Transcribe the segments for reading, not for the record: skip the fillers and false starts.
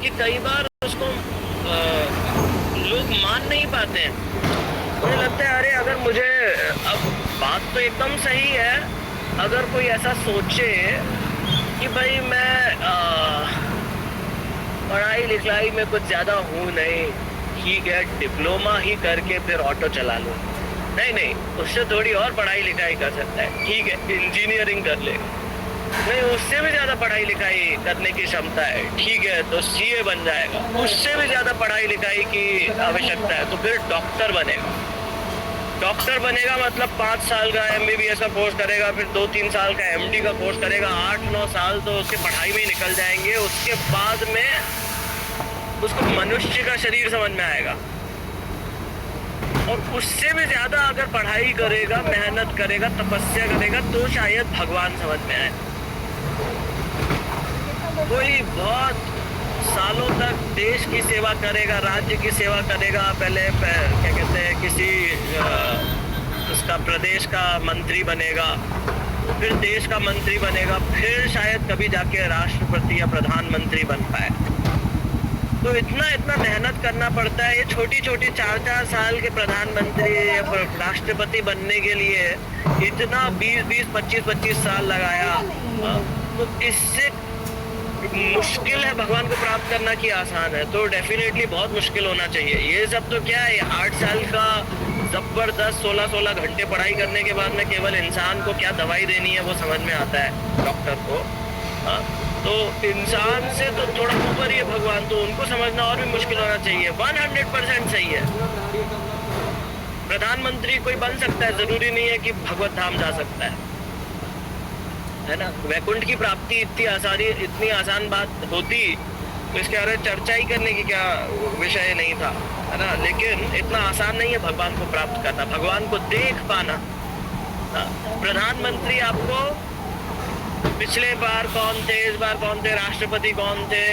कि कई बार उसको लोग मान नहीं पाते हैं। मुझे लगता है अरे अगर मुझे, अब बात तो एकदम सही है, अगर कोई ऐसा सोचे कि भाई मैं पढ़ाई लिखाई में कुछ ज्यादा हूँ नहीं, ठीक है डिप्लोमा ही करके फिर ऑटो चला लूँ, नहीं नहीं उससे थोड़ी और पढ़ाई लिखाई कर सकता है, ठीक है इंजीनियरिंग कर ले, नहीं उससे भी ज्यादा पढ़ाई लिखाई करने की क्षमता है, ठीक है तो सीए बन जाएगा, उससे भी ज्यादा पढ़ाई लिखाई की आवश्यकता है तो फिर डॉक्टर बनेगा। डॉक्टर बनेगा मतलब 5 साल का एमबीबीएस का कोर्स करेगा, फिर 2-3 साल का एमडी का कोर्स करेगा, 8-9 साल तो उसके पढ़ाई में ही निकल जाएंगे। उसके बाद में उसको मनुष्य का शरीर समझ में आएगा, और उससे भी ज्यादा अगर पढ़ाई करेगा, मेहनत करेगा, तपस्या करेगा तो शायद भगवान समझ में आए। कोई बहुत सालों तक देश की सेवा करेगा, राज्य की सेवा करेगा, पहले क्या कहते हैं किसी उसका प्रदेश का मंत्री बनेगा, फिर देश का मंत्री बनेगा, फिर शायद कभी जाके राष्ट्रपति या प्रधानमंत्री बन पाए। तो इतना इतना मेहनत करना पड़ता है। ये छोटी छोटी 4-4 साल के प्रधानमंत्री या राष्ट्रपति बनने के लिए इतना 20-20, 25-25 साल लगाया, तो इससे मुश्किल है भगवान को प्राप्त करना कि आसान है? तो डेफिनेटली बहुत मुश्किल होना चाहिए। ये सब तो क्या है, 8 साल का जबरदस्त 16-16 घंटे पढ़ाई करने के बाद में केवल इंसान को क्या दवाई देनी है वो समझ में आता है डॉक्टर को। तो इंसान से तो थोड़ा ऊपर ही है भगवान, तो उनको समझना और भी मुश्किल होना चाहिए। 100% सही है, प्रधानमंत्री कोई बन सकता है, जरूरी नहीं है कि भगवत धाम जा सकता है ना। वैकुंठ की प्राप्ति इतनी आसान बात होती तो इसके बारे में चर्चा ही करने की क्या विषय नहीं था, है ना। लेकिन इतना आसान नहीं है भगवान को प्राप्त करना, भगवान को देख पाना। प्रधानमंत्री आपको पिछले बार कौन थे, इस बार कौन थे, राष्ट्रपति कौन थे,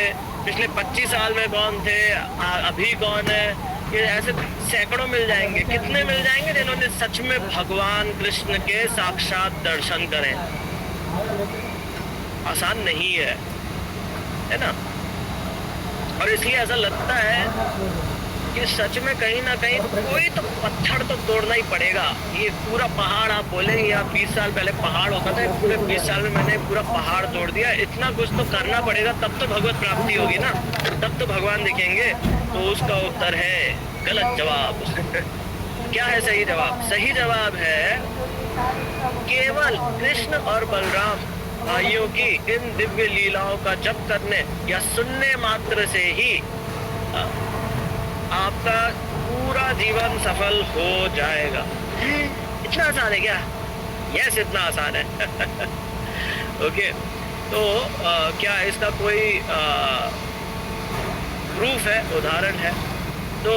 पिछले 25 साल में कौन थे, अभी कौन है, ये ऐसे सैकड़ों मिल जाएंगे। कितने मिल जाएंगे जिन्होंने सच में भगवान कृष्ण के साक्षात दर्शन करें। आसान नहीं है ना। और इसलिए ऐसा लगता है कि सच में कहीं ना कहीं कोई तो पत्थर तो तोड़ना ही पड़ेगा। ये पूरा पहाड़ आप बोलेंगे या 20 साल पहले पहाड़ होता था, पूरे 20 साल में मैंने पूरा पहाड़ तोड़ दिया, इतना कुछ तो करना पड़ेगा, तब तो भगवत प्राप्ति होगी ना, तब तो भगवान दिखेंगे। तो उसका उत्तर है गलत जवाब। क्या है सही जवाब? सही जवाब है केवल कृष्ण और बलराम भाइयों की इन दिव्य लीलाओं का जप करने या सुनने मात्र से ही आपका पूरा जीवन सफल हो जाएगा। इतना आसान है क्या? यस, इतना आसान है। ओके, तो क्या इसका कोई प्रूफ है, उदाहरण है? तो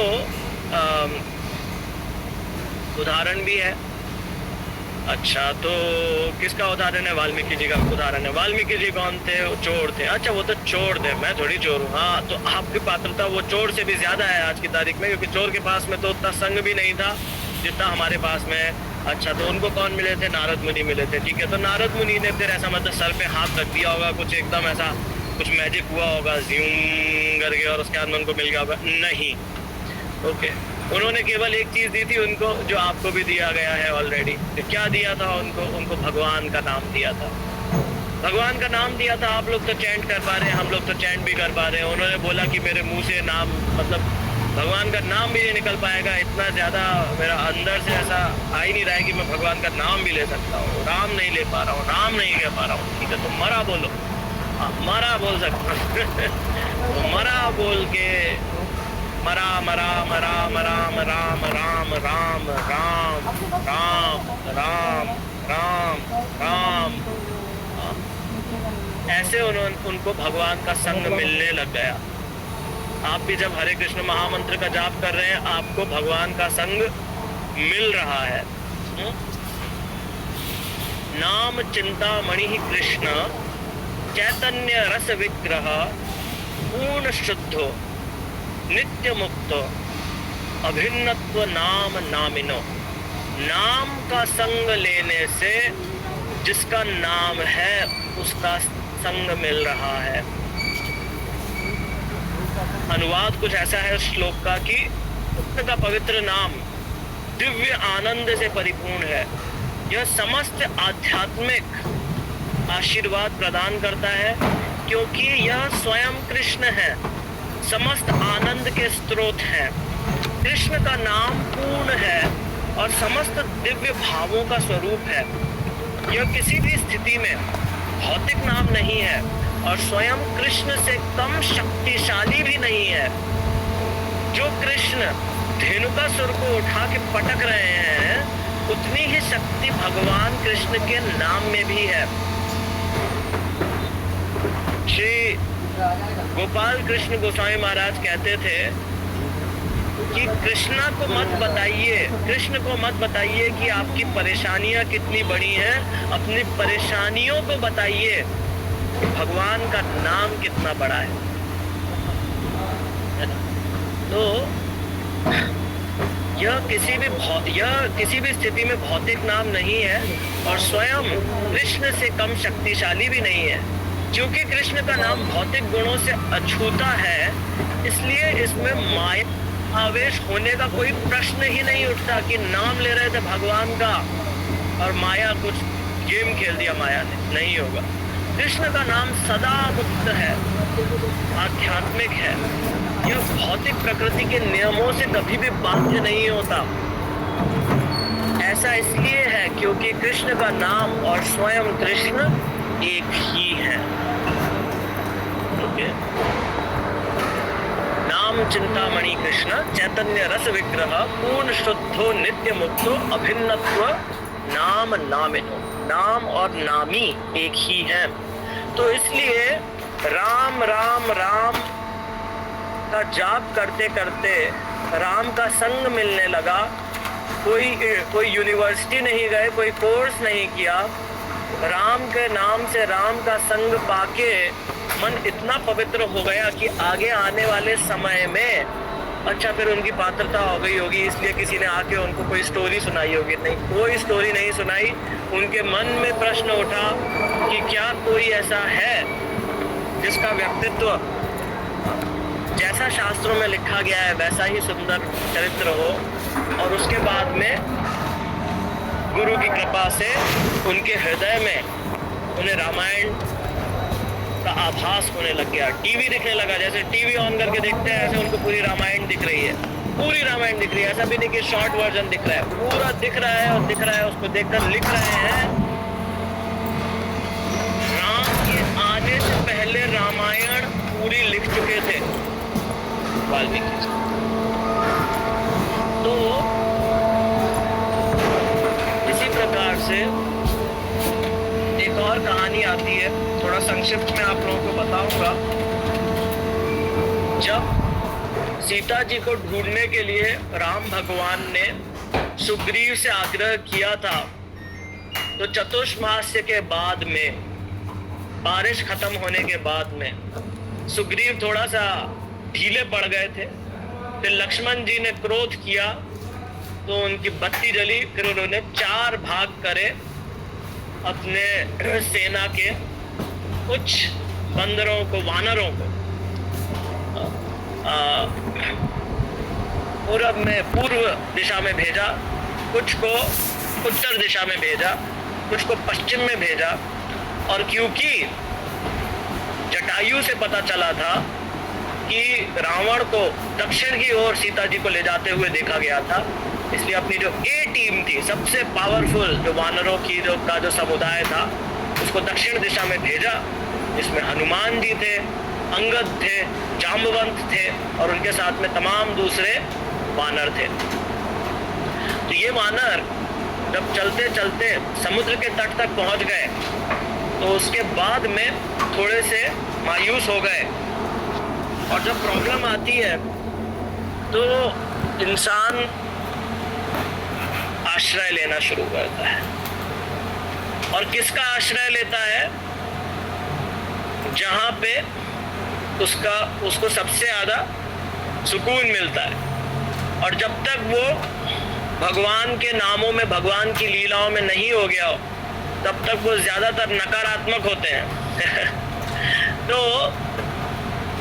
उदाहरण भी है। अच्छा, तो किसका उदाहरण है? वाल्मीकि जी का उदाहरण है। वाल्मीकि जी कौन थे? वो चोर थे। अच्छा, वो तो चोर थे, मैं थोड़ी चोर हूँ। हाँ, तो आपकी पात्रता वो चोर से भी ज्यादा है आज की तारीख में, क्योंकि चोर के पास में तो उतना संग भी नहीं था जितना हमारे पास में है। अच्छा, तो उनको कौन मिले थे? नारद मुनि मिले थे। ठीक है, तो नारद मुनि ने फिर ऐसा मतलब सर पे हाथ रख दिया होगा, कुछ एकदम ऐसा कुछ मैजिक हुआ होगा, ज़्यूम करके, और उसके बाद में उनको मिल गया होगा? नहीं। ओके, उन्होंने केवल एक चीज दी थी उनको, जो आपको भी दिया गया है ऑलरेडी। क्या दिया था उनको? उनको भगवान का नाम दिया था। भगवान का नाम दिया था। आप लोग तो चैंट कर पा रहे हैं, हम लोग तो चैंट भी कर पा रहे हैं। उन्होंने बोला कि मेरे मुंह से नाम, मतलब भगवान का नाम भी नहीं निकल पाएगा, इतना ज्यादा मेरा अंदर से ऐसा आ ही नहीं रहा है कि मैं भगवान का नाम भी ले सकता हूँ। राम नहीं ले पा रहा हूँ, राम नहीं कह पा रहा हूँ। ठीक है, तो मरा बोलो। मरा बोल सकता। तो मरा बोल के मरा मरा मरा मरा राम राम राम राम राम राम राम राम, ऐसे उनको भगवान का संग मिलने लग गया। आप भी जब हरे कृष्ण महामंत्र का जाप कर रहे हैं, आपको भगवान का संग मिल रहा है। नाम चिंतामणि कृष्ण चैतन्य रस विग्रह पूर्ण शुद्धो नित्य मुक्तो अभिन्नत्व नाम नामिनो। नाम का संग लेने से जिसका नाम है उसका संग मिल रहा है। अनुवाद कुछ ऐसा है श्लोक का कि कृष्ण का पवित्र नाम दिव्य आनंद से परिपूर्ण है। यह समस्त आध्यात्मिक आशीर्वाद प्रदान करता है क्योंकि यह स्वयं कृष्ण है, समस्त आनंद के स्रोत हैं। कृष्ण का नाम पूर्ण है और समस्त दिव्य भावों का स्वरूप है। यह किसी भी स्थिति में भौतिक नाम नहीं है और स्वयं कृष्ण से कम शक्तिशाली भी नहीं है। जो कृष्ण धेनुका सुर को उठा के पटक रहे हैं, उतनी ही शक्ति भगवान कृष्ण के नाम में भी है। श्री गोपाल कृष्ण गोस्वामी महाराज कहते थे कि कृष्णा को मत बताइए, कृष्ण को मत बताइए कि आपकी परेशानियां कितनी बड़ी हैं, अपनी परेशानियों को बताइए भगवान का नाम कितना बड़ा है। तो यह किसी भी स्थिति में भौतिक नाम नहीं है और स्वयं कृष्ण से कम शक्तिशाली भी नहीं है। क्योंकि कृष्ण का नाम भौतिक गुणों से अछूता है, इसलिए इसमें माया आवेश होने का कोई प्रश्न ही नहीं उठता कि नाम ले रहे थे भगवान का और माया कुछ गेम खेल दिया माया ने, नहीं होगा। कृष्ण का नाम सदा मुक्त है, आध्यात्मिक है। यह भौतिक प्रकृति के नियमों से कभी भी बाध्य नहीं होता। ऐसा इसलिए है क्योंकि कृष्ण का नाम और स्वयं कृष्ण एक ही है। ओके। नाम चिंतामणि कृष्ण चैतन्य रस विग्रह पूर्ण शुद्धो नित्य मुक्तो अभिन्नत्व नाम नामिनो। नाम और नामी एक ही है। तो इसलिए राम राम राम का जाप करते करते राम का संग मिलने लगा। कोई यूनिवर्सिटी नहीं गए, कोई कोर्स नहीं किया। राम के नाम से राम का संग पाके मन इतना पवित्र हो गया कि आगे आने वाले समय में, अच्छा फिर उनकी पात्रता हो गई होगी इसलिए किसी ने आके उनको कोई स्टोरी सुनाई होगी, नहीं, कोई स्टोरी नहीं सुनाई। उनके मन में प्रश्न उठा कि क्या कोई ऐसा है जिसका व्यक्तित्व जैसा शास्त्रों में लिखा गया है वैसा ही सुंदर चरित्र हो। और उसके बाद में गुरु की कृपा से उनके हृदय में उन्हें रामायण का आभास होने लग गया। टीवी दिखने लगा, जैसे टीवी ऑन करके देखते हैं ऐसे उनको पूरी रामायण दिख रही है, पूरी रामायण दिख रही है। ऐसा भी नहीं कि शॉर्ट वर्जन दिख रहा है, पूरा दिख रहा है। और दिख रहा है, उसको देखकर लिख रहे हैं। राम के आने से पहले रामायण पूरी लिख चुके थे वाल्मीकि जी। तो इसी प्रकार से एक और कहानी आती है, थोड़ा संक्षिप्त में आप लोगों को बताऊंगा। जब सीता जी को ढूंढने के लिए राम भगवान ने सुग्रीव से आग्रह किया था, तो चतुर्मास्य के बाद में, बारिश खत्म होने के बाद में सुग्रीव थोड़ा सा ढीले पड़ गए थे। फिर लक्ष्मण जी ने क्रोध किया तो उनकी बत्ती जली। फिर उन्होंने 4 भाग करे अपने सेना के कुछ बंदरों को, वानरों को पूर्व दिशा में भेजा, कुछ को उत्तर दिशा में भेजा, कुछ को पश्चिम में भेजा। और क्योंकि जटायु से पता चला था कि रावण को दक्षिण की ओर सीता जी को ले जाते हुए देखा गया था, इसलिए अपनी जो ए टीम थी, सबसे पावरफुल जो वानरों की जो समुदाय था, उसको दक्षिण दिशा में भेजा। इसमें हनुमान जी थे, अंगद थे, जाम्बवंत थे और उनके साथ में तमाम दूसरे वानर थे। तो ये वानर जब चलते चलते समुद्र के तट तक पहुंच गए तो उसके बाद में थोड़े से मायूस हो गए। और जब प्रॉब्लम आती है तो इंसान आश्रय लेना शुरू करता है। और किसका आश्रय लेता है? जहां पे उसको सबसे ज्यादा सुकून मिलता है। और जब तक वो भगवान के नामों में, भगवान की लीलाओं में नहीं हो गया हो, तब तक वो ज्यादातर नकारात्मक होते हैं। तो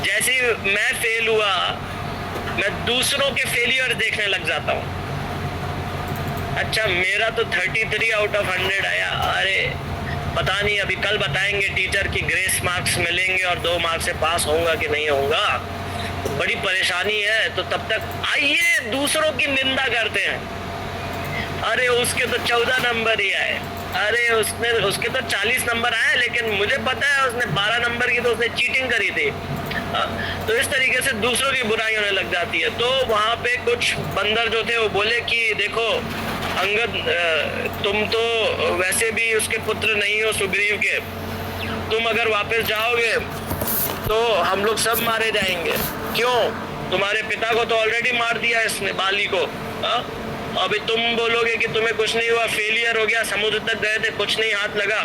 जैसे ही मैं फेल हुआ, मैं दूसरों के फेलियर देखने लग जाता हूँ। अच्छा, मेरा तो 33 आउट ऑफ 100 आया। अरे पता नहीं, अभी कल बताएंगे टीचर की ग्रेस मार्क्स मिलेंगे और 2 मार्क्स से पास होऊंगा कि नहीं होऊंगा, तो बड़ी परेशानी है। तो तब तक आइए दूसरों की निंदा करते हैं। अरे उसके तो 14 नंबर ही आए, अरे उसके तो 40 नंबर आए, लेकिन मुझे पता है उसने 12 नंबर की तो उसने चीटिंग करी थी। तो इस तरीके से दूसरों की बुराई होने लग जाती है। तो वहां पे कुछ बंदर जो थे वो बोले कि देखो अंगद, तुम तो वैसे भी उसके पुत्र नहीं हो सुग्रीव के, तुम अगर वापस जाओगे तो हम लोग सब मारे जाएंगे। क्यों? तुम्हारे पिता को तो ऑलरेडी मार दिया इसने, बाली को। अभी तुम बोलोगे कि तुम्हें कुछ नहीं हुआ, फेलियर हो गया, समुद्र तक गए थे, कुछ नहीं हाथ लगा,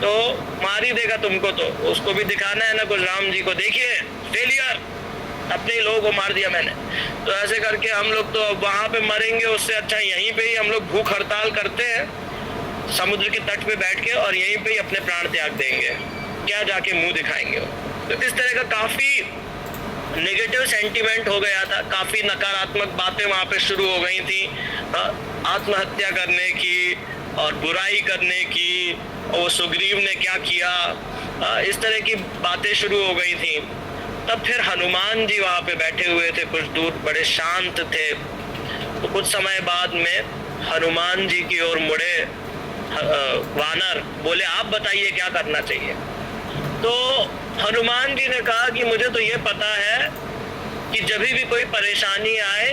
तो मार ही देगा तुमको। तो उसको भी दिखाना है ना कुछ राम जी को, देखिए फेलियर, अपने ही लोगों को मार दिया मैंने। तो ऐसे करके हम लोग तो वहां पे मरेंगे, उससे अच्छा यहीं पे ही हम लोग भूख हड़ताल करते हैं समुद्र के तट पे बैठ के, और यहीं पे ही अपने प्राण त्याग देंगे, क्या जाके मुंह दिखाएंगे। तो इस तरह का काफी नेगेटिव सेंटीमेंट हो गया था, काफी नकारात्मक बातें वहां पे शुरू हो गई थी, आत्महत्या करने की और बुराई करने की, और वो सुग्रीव ने क्या किया, इस तरह की बातें शुरू हो गई थी। तब फिर हनुमान जी वहां पे बैठे हुए थे कुछ दूर, बड़े शांत थे। तो कुछ समय बाद में हनुमान जी की ओर मुड़े वानर, बोले आप बताइए क्या करना चाहिए। तो हनुमान जी ने कहा कि मुझे तो ये पता है कि जब भी कोई परेशानी आए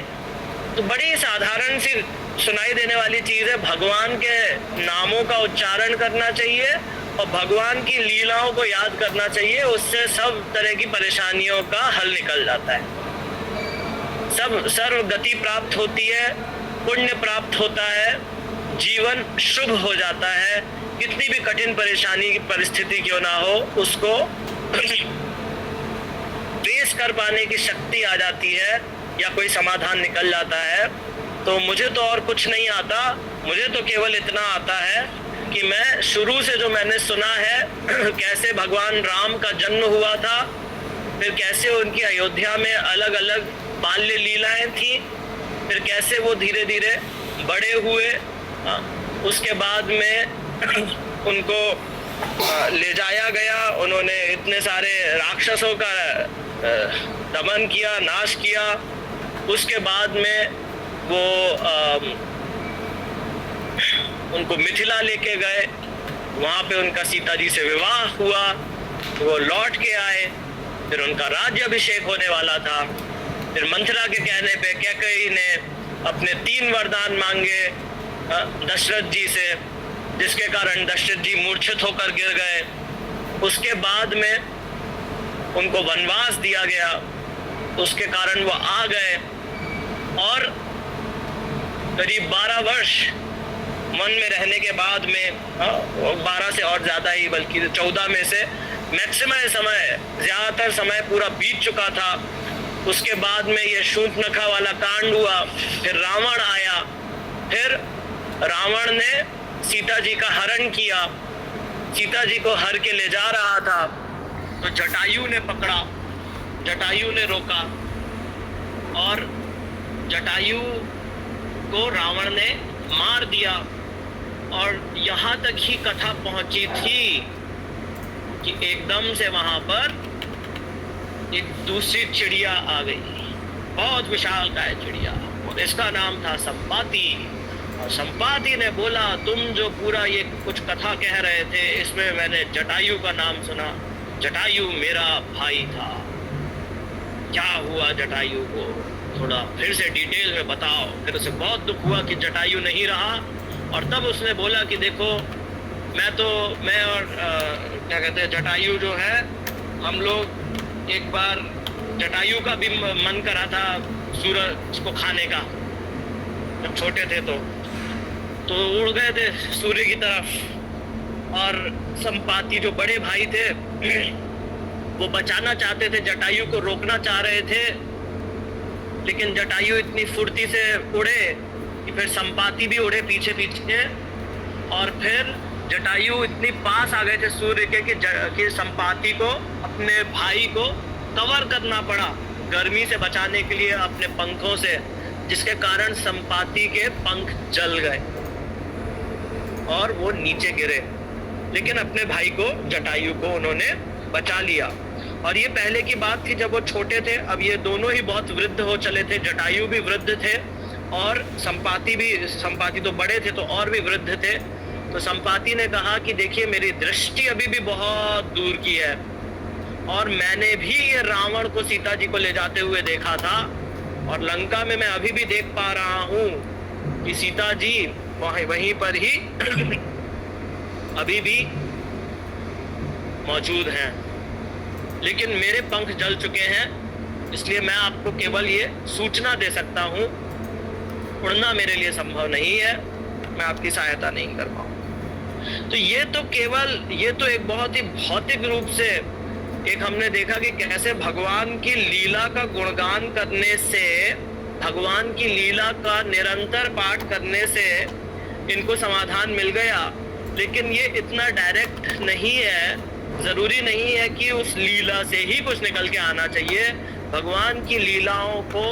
तो बड़ी साधारण सी सुनाई देने वाली चीज है, भगवान के नामों का उच्चारण करना चाहिए और भगवान की लीलाओं को याद करना चाहिए, उससे सब तरह की परेशानियों का हल निकल जाता है, सब सर्व गति प्राप्त होती है, पुण्य प्राप्त होता है, जीवन शुभ हो जाता है। कितनी भी कठिन परेशानी की परिस्थिति क्यों ना हो, उसको फेस कर पाने की शक्ति आ जाती है या कोई समाधान निकल जाता है। तो मुझे तो और कुछ नहीं आता, मुझे तो केवल इतना आता है कि मैं शुरू से जो मैंने सुना है कैसे भगवान राम का जन्म हुआ था, फिर कैसे उनकी अयोध्या में अलग अलग बाल्य लीलाएं थी, फिर कैसे वो धीरे धीरे बड़े हुए, उसके बाद में उनको ले जाया गया, उन्होंने इतने सारे राक्षसों का दमन किया, नाश किया। उसके बाद में वो उनको मिथिला लेके गए, वहां पे उनका सीता जी से विवाह हुआ, वो लौट के आए, फिर उनका राज्य अभिषेक होने वाला था। फिर मंथरा के कहने पे कैकेयी ने अपने 3 वरदान मांगे दशरथ जी से, जिसके कारण दशरथ जी मूर्छित होकर गिर गए। उसके बाद में उनको वनवास दिया गया, उसके कारण वो आ गए और करीब 12 वर्ष वन में रहने के बाद में 12 से और ज्यादा ही, बल्कि 14 में से मैक्सिमम समय, ज्यादातर समय पूरा बीत चुका था। उसके बाद में ये शूर्पणखा वाला कांड हुआ, फिर रावण आया, फिर रावण ने सीता जी का हरण किया, सीता जी को हर के ले जा रहा था तो जटायु ने पकड़ा, जटायु ने रोका और जटायु को रावण ने मार दिया। और यहाँ तक ही कथा पहुंची थी कि एकदम से वहां पर एक दूसरी चिड़िया आ गई, बहुत विशालकाय चिड़िया, इसका नाम था संपाति। और संपाति ने बोला, तुम जो पूरा ये कुछ कथा कह रहे थे, इसमें मैंने जटायु का नाम सुना, जटायु मेरा भाई था, क्या हुआ जटायु को, थोड़ा फिर से डिटेल में बताओ। फिर उसे बहुत दुख हुआ कि जटायु नहीं रहा, और तब उसने बोला कि देखो मैं और क्या कहते हैं जटायु जो है, हम लोग एक बार जटायु का भी मन करा था सूरज को खाने का, जब छोटे थे तो उड़ गए थे सूर्य की तरफ। और संपाति जो बड़े भाई थे वो बचाना चाहते थे, जटायु को रोकना चाह रहे थे, लेकिन जटायु इतनी फुर्ती से उड़े कि फिर संपाति भी उड़े पीछे पीछे, और फिर जटायु इतनी पास आ गए थे सूर्य के कि संपाति को, अपने भाई को कवर करना पड़ा गर्मी से बचाने के लिए अपने पंखों से, जिसके कारण संपाति के पंख जल गए और वो नीचे गिरे, लेकिन अपने भाई को, जटायु को, उन्होंने बचा लिया। और ये पहले की बात थी जब वो छोटे थे। अब ये दोनों ही बहुत वृद्ध हो चले थे, जटायु भी वृद्ध थे और संपाति भी, संपाति तो बड़े थे तो और भी वृद्ध थे। तो संपाति ने कहा कि देखिए मेरी दृष्टि अभी भी बहुत दूर की है और मैंने भी ये रावण को सीता जी को ले जाते हुए देखा था, और लंका में मैं अभी भी देख पा रहा हूँ कि सीता जी वहीं पर ही अभी भी मौजूद हैं, लेकिन मेरे पंख जल चुके हैं, इसलिए मैं आपको केवल ये सूचना दे सकता हूँ, उड़ना मेरे लिए संभव नहीं है, मैं आपकी सहायता नहीं कर पाऊँ। तो ये तो एक बहुत ही भौतिक रूप से एक हमने देखा कि कैसे भगवान की लीला का गुणगान करने से, भगवान की लीला का निरंतर पाठ करने से इनको समाधान मिल गया। लेकिन ये इतना डायरेक्ट नहीं है, जरूरी नहीं है कि उस लीला से ही कुछ निकल के आना चाहिए। भगवान की लीलाओं को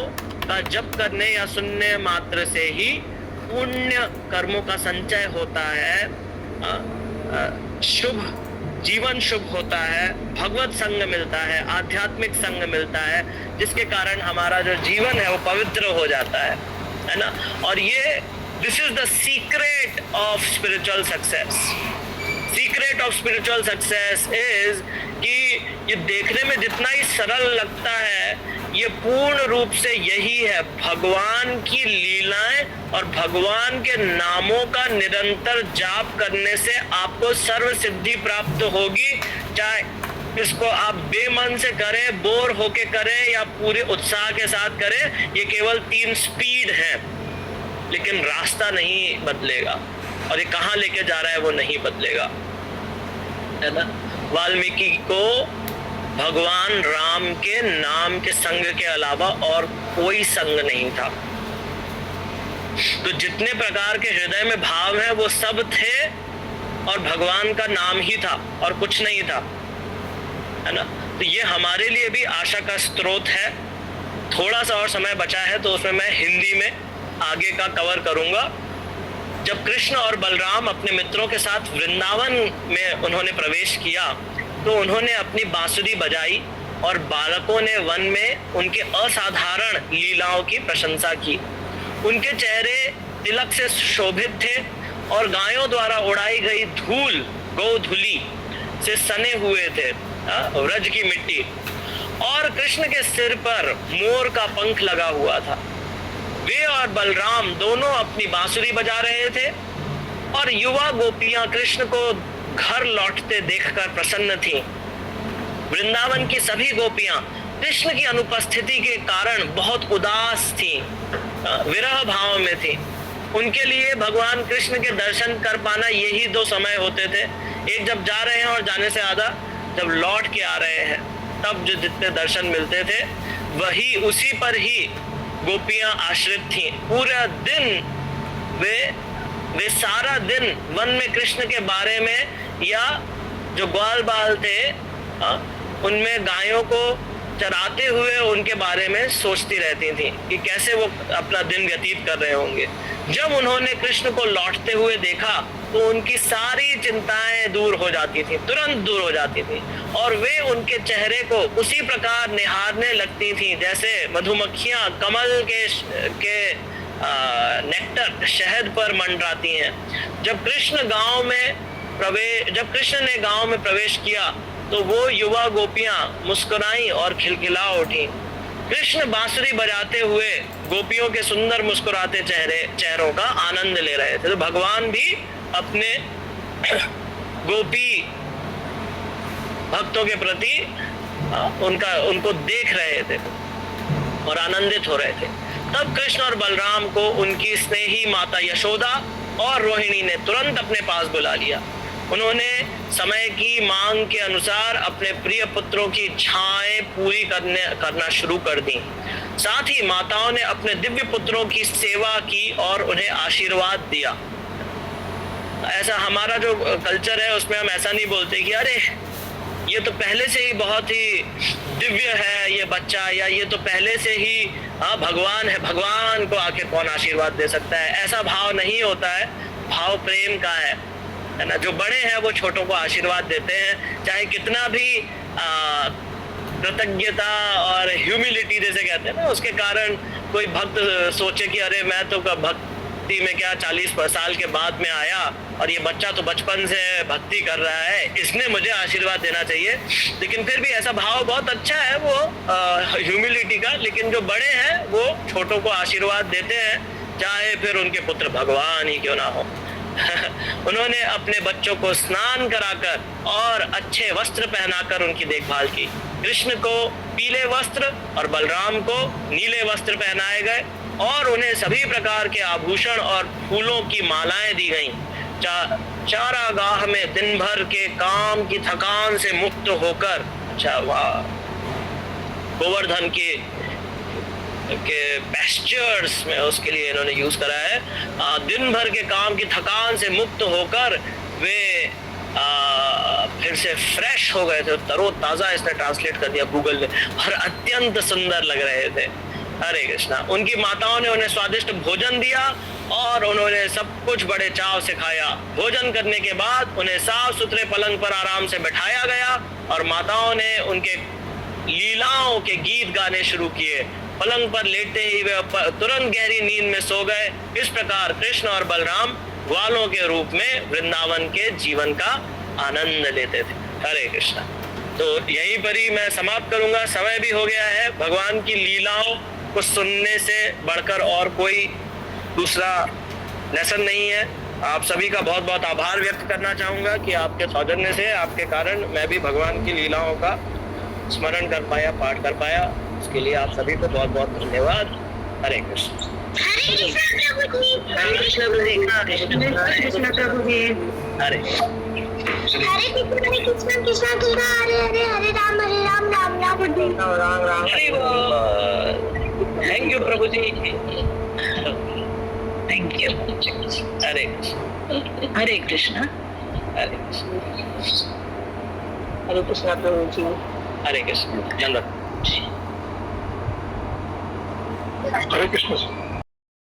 का जप करने या सुनने मात्र से ही पुण्य कर्मों का संचय होता है, शुभ जीवन शुभ होता है, भगवत संग मिलता है, आध्यात्मिक संग मिलता है, जिसके कारण हमारा जो जीवन है वो पवित्र हो जाता है ना। और ये this is the secret of spiritual success. Secret of spiritual success is कि ये देखने में जितना ही सरल लगता है, ये पूर्ण रूप से यही है, भगवान की लीलाएं और भगवान के नामों का निरंतर जाप करने से आपको सर्व सिद्धि प्राप्त होगी। चाहे इसको आप बेमन से करें, बोर होके करें या पूरे उत्साह के साथ करें, ये केवल 3 स्पीड है, लेकिन रास्ता नहीं बदलेगा और ये कहाँ लेके जा रहा है वो नहीं बदलेगा, है ना। वाल्मीकि को भगवान राम के नाम के संग के अलावा और कोई संग नहीं था। तो जितने प्रकार के हृदय में भाव है वो सब थे और भगवान का नाम ही था और कुछ नहीं था, है ना। तो ये हमारे लिए भी आशा का स्रोत है। थोड़ा सा और समय बचा है तो उसमें मैं हिंदी में आगे का कवर करूंगा। जब कृष्ण और बलराम अपने मित्रों के साथ वृंदावन में उन्होंने प्रवेश किया तो उन्होंने अपनी बांसुरी बजाई और बालकों ने वन में उनके असाधारण लीलाओं की प्रशंसा की। उनके चेहरे तिलक से शोभित थे और गायों द्वारा उड़ाई गई धूल, गोधूली से सने हुए थे, व्रज की मिट्टी, और कृष्ण के सिर पर मोर का पंख लगा हुआ था। वे और बलराम दोनों अपनी बांसुरी बजा रहे थे और युवा गोपियां कृष्ण को घर लौटते देखकर प्रसन्न थीं। वृंदावन की सभी गोपियां कृष्ण की अनुपस्थिति के कारण बहुत उदास थीं, विरह भाव में थीं। उनके लिए भगवान कृष्ण के दर्शन कर पाना यही 2 समय होते थे, एक जब जा रहे हैं और जाने से आधा जब लौट के आ रहे हैं, तब जो जितने दर्शन मिलते थे वही उसी पर ही गोपियां आश्रित थीं। पूरा दिन वे सारा दिन वन में कृष्ण के बारे में या जो ग्वाल बाल थे उनमें गायों को चराते हुए उनके बारे में सोचती रहती थी कि कैसे वो अपना दिन व्यतीत कर रहे होंगे। जब उन्होंने कृष्ण को लौटते हुए देखा तो उनकी सारी चिंताएं दूर हो जाती थी, तुरंत दूर हो जाती थी, और वे उनके चेहरे को उसी प्रकार निहारने लगती थी जैसे मधुमक्खियां कमल के नेक्टर शहद पर मंडराती हैं। जब कृष्ण ने गांव में प्रवेश किया तो वो युवा गोपियां मुस्कुराईं और खिलखिला उठी। कृष्ण बांसुरी बजाते हुए गोपियों के सुंदर मुस्कुराते चेहरों का आनंद ले रहे थे। तो भगवान भी अपने गोपी भक्तों के प्रति उनको देख रहे थे और आनंदित हो रहे थे। तब कृष्ण और बलराम को उनकी स्नेही माता यशोदा और रोहिणी ने तुरंत अपने पास बुला लिया। उन्होंने समय की मांग के अनुसार अपने प्रिय पुत्रों की इच्छाएं पूरी करना शुरू कर दी। साथ ही माताओं ने अपने दिव्य पुत्रों की सेवा की और उन्हें आशीर्वाद दिया। ऐसा हमारा जो कल्चर है उसमें हम ऐसा नहीं बोलते कि अरे ये तो पहले से ही बहुत ही दिव्य है ये बच्चा, या ये तो पहले से ही भगवान है, भगवान को आके कौन आशीर्वाद दे सकता है, ऐसा भाव नहीं होता है। भाव प्रेम का है ना। जो बड़े हैं वो छोटों को आशीर्वाद देते हैं, चाहे कितना भी कृतज्ञता और ह्यूमिलिटी जैसे कहते हैं ना, उसके कारण कोई भक्त सोचे कि अरे मैं तो भक्ति में क्या 40 साल के बाद में आया और ये बच्चा तो बचपन से भक्ति कर रहा है, इसने मुझे आशीर्वाद देना चाहिए। लेकिन फिर भी ऐसा भाव बहुत अच्छा है वो ह्यूमिलिटी का। लेकिन जो बड़े हैं वो छोटों को आशीर्वाद देते हैं, चाहे फिर उनके पुत्र भगवान ही क्यों ना हो। उन्होंने अपने बच्चों को स्नान कराकर और अच्छे वस्त्र पहनाकर उनकी देखभाल की। कृष्ण को पीले वस्त्र और बलराम को नीले वस्त्र पहनाए गए और उन्हें सभी प्रकार के आभूषण और फूलों की मालाएं दी गईं। चारागाह में दिन भर के काम की थकान से मुक्त होकर, अच्छा वाह, गोवर्धन के पैस्चर्स में उसके लिए इन्होंने यूज करा है। दिन भर के काम की थकान से मुक्त होकर वे फिर से फ्रेश हो गए थे, तरोताजा इसने ट्रांसलेट कर दिया गूगल ने, और अत्यंत सुंदर लग रहे थे। हरे कृष्णा। उनकी माताओं ने उन्हें स्वादिष्ट भोजन दिया और उन्होंने सब कुछ बड़े चाव से खाया। भोजन करने के बाद उन्हें साफ सुथरे पलंग पर आराम से बैठाया गया और माताओं ने उनके लीलाओं के गीत गाने शुरू किए। पलंग पर लेटते ही वे तुरंत गहरी नींद में सो गए। इस प्रकार कृष्ण और बलराम ग्वालों के रूप में वृंदावन के जीवन का आनंद लेते थे। हरे कृष्णा। तो यहीं पर ही मैं समाप्त करूंगा, समय भी हो गया है। भगवान की लीलाओं को सुनने से बढ़कर और कोई दूसरा लेसन नहीं है। आप सभी का बहुत बहुत आभार व्यक्त करना चाहूंगा कि आपके सौजन्य से, आपके कारण मैं भी भगवान की लीलाओं का स्मरण कर पाया, पाठ कर पाया। उसके लिए आप सभी को बहुत बहुत धन्यवाद। Hare Krishna. Hare Krishna Prabhu ji. Hare Krishna Prabhu ji. Hare Krishna Prabhu ji. Hare Hare Krishna Krishna Krishna Hare Hare, Hare Ram Ram Ram Ram. Thank you Prabhu ji, thank you. Hare Krishna. Hare Krishna. Hare Krishna. Hare Krishna Prabhu ji. Hare Krishna. Hare Krishna.